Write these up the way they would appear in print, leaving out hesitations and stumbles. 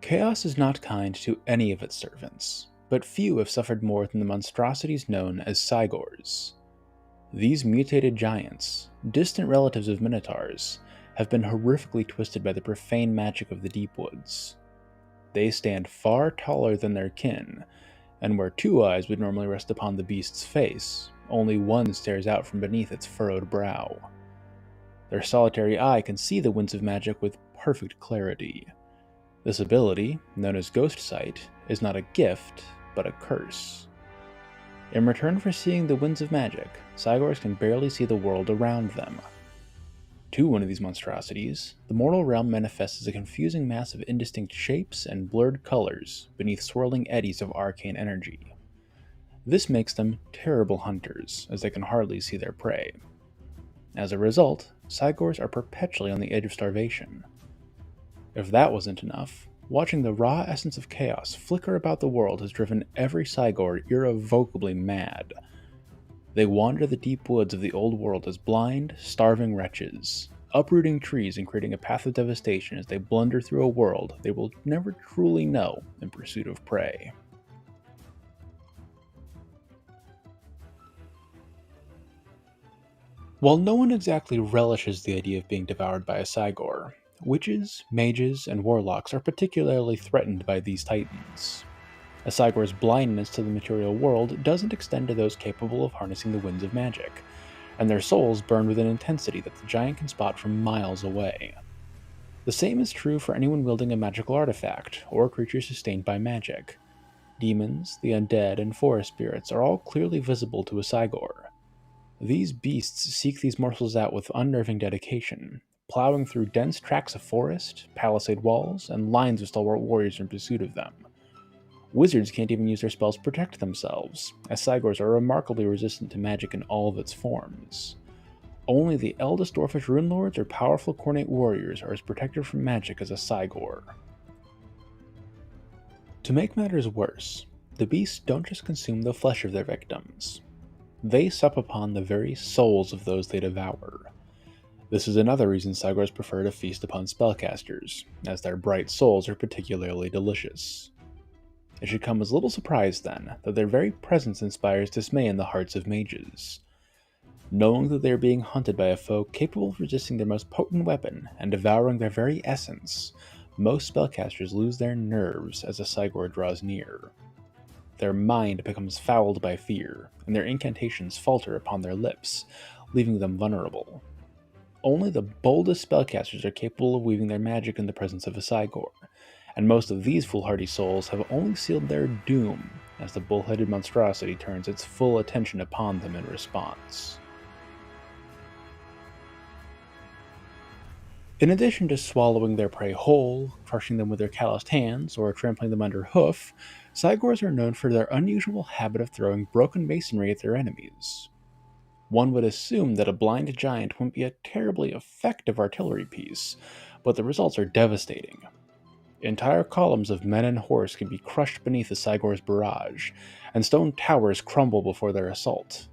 Chaos is not kind to any of its servants, but few have suffered more than the monstrosities known as Cygors. These mutated giants, distant relatives of minotaurs, have been horrifically twisted by the profane magic of the deep woods. They stand far taller than their kin, and where two eyes would normally rest upon the beast's face, only one stares out from beneath its furrowed brow. Their solitary eye can see the winds of magic with perfect clarity. This ability, known as Ghost Sight, is not a gift, but a curse. In return for seeing the winds of magic, Saigors can barely see the world around them. To one of these monstrosities, the mortal realm manifests as a confusing mass of indistinct shapes and blurred colors beneath swirling eddies of arcane energy. This makes them terrible hunters, as they can hardly see their prey. As a result, Saigors are perpetually on the edge of starvation. If that wasn't enough, watching the raw essence of chaos flicker about the world has driven every Saigor irrevocably mad. They wander the deep woods of the old world as blind, starving wretches, uprooting trees and creating a path of devastation as they blunder through a world they will never truly know in pursuit of prey. While no one exactly relishes the idea of being devoured by a Saigor, witches, mages, and warlocks are particularly threatened by these titans. A Saigor's blindness to the material world doesn't extend to those capable of harnessing the winds of magic, and their souls burn with an intensity that the giant can spot from miles away. The same is true for anyone wielding a magical artifact, or creature sustained by magic. Demons, the undead, and forest spirits are all clearly visible to a Saigor. These beasts seek these morsels out with unnerving dedication, plowing through dense tracts of forest, palisade walls, and lines of stalwart warriors in pursuit of them. Wizards can't even use their spells to protect themselves, as Saigors are remarkably resistant to magic in all of its forms. Only the eldest dwarfish rune lords or powerful cornate warriors are as protected from magic as a Saigor. To make matters worse, the beasts don't just consume the flesh of their victims. They sup upon the very souls of those they devour. This is another reason Saigors prefer to feast upon spellcasters, as their bright souls are particularly delicious. It should come as little surprise, then, that their very presence inspires dismay in the hearts of mages. Knowing that they are being hunted by a foe capable of resisting their most potent weapon and devouring their very essence, most spellcasters lose their nerves as a Saigor draws near. Their mind becomes fouled by fear, and their incantations falter upon their lips, leaving them vulnerable. Only the boldest spellcasters are capable of weaving their magic in the presence of a Saigor, and most of these foolhardy souls have only sealed their doom as the bull-headed monstrosity turns its full attention upon them in response. In addition to swallowing their prey whole, crushing them with their calloused hands, or trampling them under hoof, Saigors are known for their unusual habit of throwing broken masonry at their enemies. One would assume that a blind giant wouldn't be a terribly effective artillery piece, but the results are devastating. Entire columns of men and horse can be crushed beneath the Saigor's barrage, and stone towers crumble before their assault.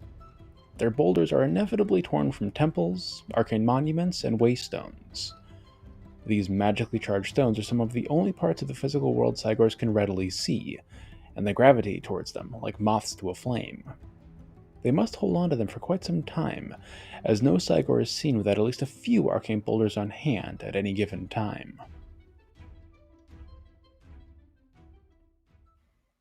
Their boulders are inevitably torn from temples, arcane monuments, and waystones. These magically charged stones are some of the only parts of the physical world Saigors can readily see, and they gravitate towards them like moths to a flame. They must hold on to them for quite some time, as no Saigor is seen without at least a few arcane boulders on hand at any given time.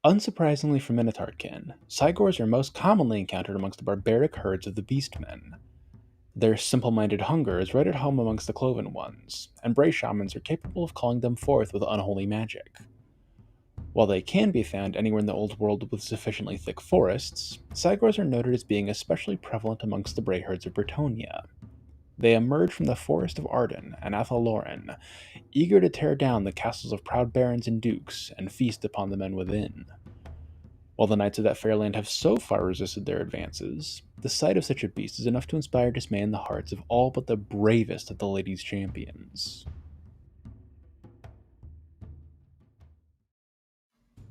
Unsurprisingly for Minotaurkin, Saigors are most commonly encountered amongst the barbaric herds of the Beastmen. Their simple-minded hunger is right at home amongst the cloven ones, and Bray shamans are capable of calling them forth with unholy magic. While they can be found anywhere in the old world with sufficiently thick forests, Saigors are noted as being especially prevalent amongst the brayherds of Bretonnia. They emerge from the forest of Arden and Athaloran, eager to tear down the castles of proud barons and dukes and feast upon the men within. While the knights of that fair land have so far resisted their advances, the sight of such a beast is enough to inspire dismay in the hearts of all but the bravest of the ladies' champions.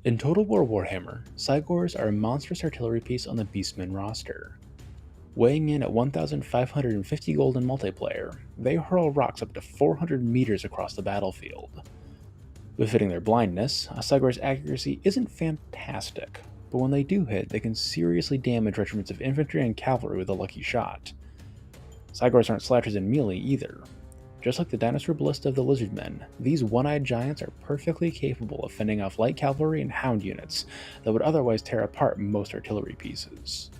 In Total War Warhammer, Saigors are a monstrous artillery piece on the Beastmen roster. Weighing in at 1,550 gold in multiplayer, they hurl rocks up to 400 meters across the battlefield. Befitting their blindness, Saigor's accuracy isn't fantastic, but when they do hit, they can seriously damage regiments of infantry and cavalry with a lucky shot. Saigors aren't slashers in melee either. Just like the dinosaur ballista of the lizardmen, these one-eyed giants are perfectly capable of fending off light cavalry and hound units that would otherwise tear apart most artillery pieces.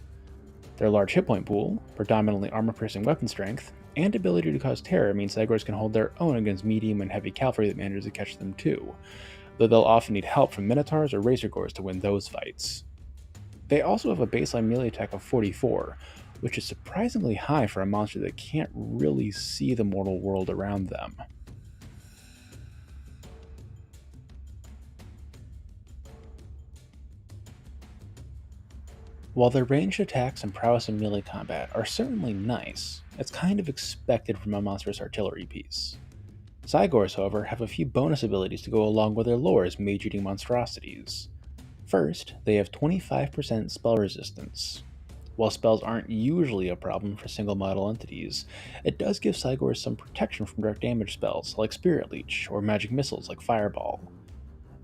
Their large hit point pool, predominantly armor-piercing weapon strength, and ability to cause terror mean Saigors can hold their own against medium and heavy cavalry that manages to catch them too, though they'll often need help from minotaurs or razorgors to win those fights. They also have a baseline melee attack of 44, which is surprisingly high for a monster that can't really see the mortal world around them. While their ranged attacks and prowess in melee combat are certainly nice, it's kind of expected from a monstrous artillery piece. Saigors, however, have a few bonus abilities to go along with their lore as mage-eating monstrosities. First, they have 25% spell resistance. While spells aren't usually a problem for single model entities, it does give Saigors some protection from direct damage spells like Spirit Leech or magic missiles like Fireball.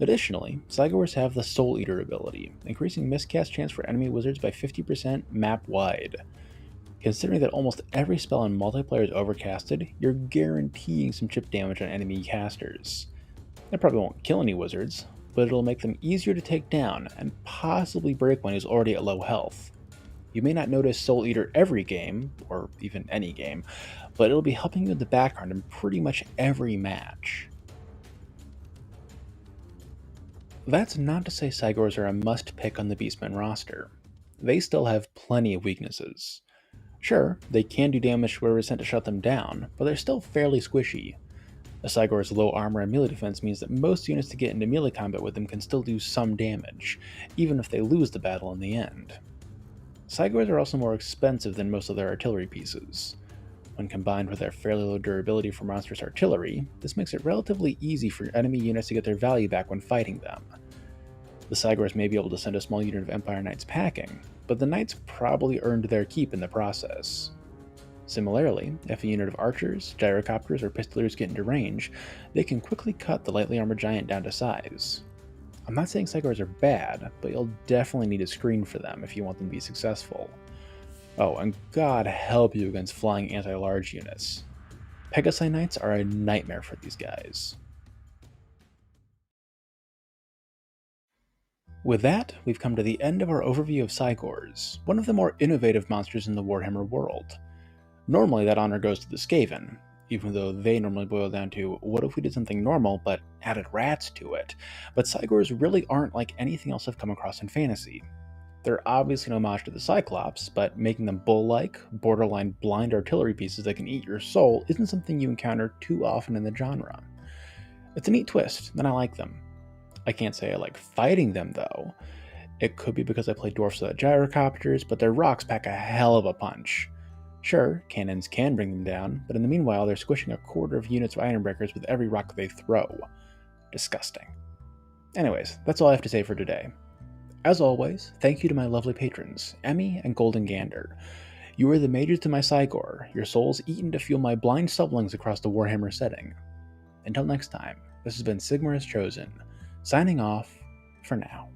Additionally, Saigors have the Soul Eater ability, increasing miscast chance for enemy wizards by 50% map-wide. Considering that almost every spell in multiplayer is overcasted, you're guaranteeing some chip damage on enemy casters. It probably won't kill any wizards, but it'll make them easier to take down and possibly break one who's already at low health. You may not notice Soul Eater every game, or even any game, but it'll be helping you in the background in pretty much every match. That's not to say Saigors are a must-pick on the Beastmen roster. They still have plenty of weaknesses. Sure, they can do damage to whoever is sent to shut them down, but they're still fairly squishy. A Saigor's low armor and melee defense means that most units to get into melee combat with them can still do some damage, even if they lose the battle in the end. Saigors are also more expensive than most of their artillery pieces. When combined with their fairly low durability for monstrous artillery, this makes it relatively easy for enemy units to get their value back when fighting them. The Saigors may be able to send a small unit of Empire Knights packing, but the Knights probably earned their keep in the process. Similarly, if a unit of archers, gyrocopters, or pistoliers get into range, they can quickly cut the lightly armored giant down to size. I'm not saying Saigors are bad, but you'll definitely need a screen for them if you want them to be successful. Oh, and God help you against flying anti-large units. Pegasi Knights are a nightmare for these guys. With that, we've come to the end of our overview of Saigors, one of the more innovative monsters in the Warhammer world. Normally that honor goes to the Skaven, even though they normally boil down to, what if we did something normal but added rats to it? But Saigors really aren't like anything else I've come across in fantasy. They're obviously an homage to the Cyclops, but making them bull-like, borderline blind artillery pieces that can eat your soul isn't something you encounter too often in the genre. It's a neat twist, and I like them. I can't say I like fighting them though. It could be because I play dwarfs without gyrocopters, but their rocks pack a hell of a punch. Sure, cannons can bring them down, but in the meanwhile they're squishing a quarter of units of ironbreakers with every rock they throw. Disgusting. Anyways, that's all I have to say for today. As always, thank you to my lovely patrons, Emmy and Golden Gander. You are the mages to my Saigor, your souls eaten to fuel my blind stumblings across the Warhammer setting. Until next time, this has been Sigmar Has Chosen, signing off for now.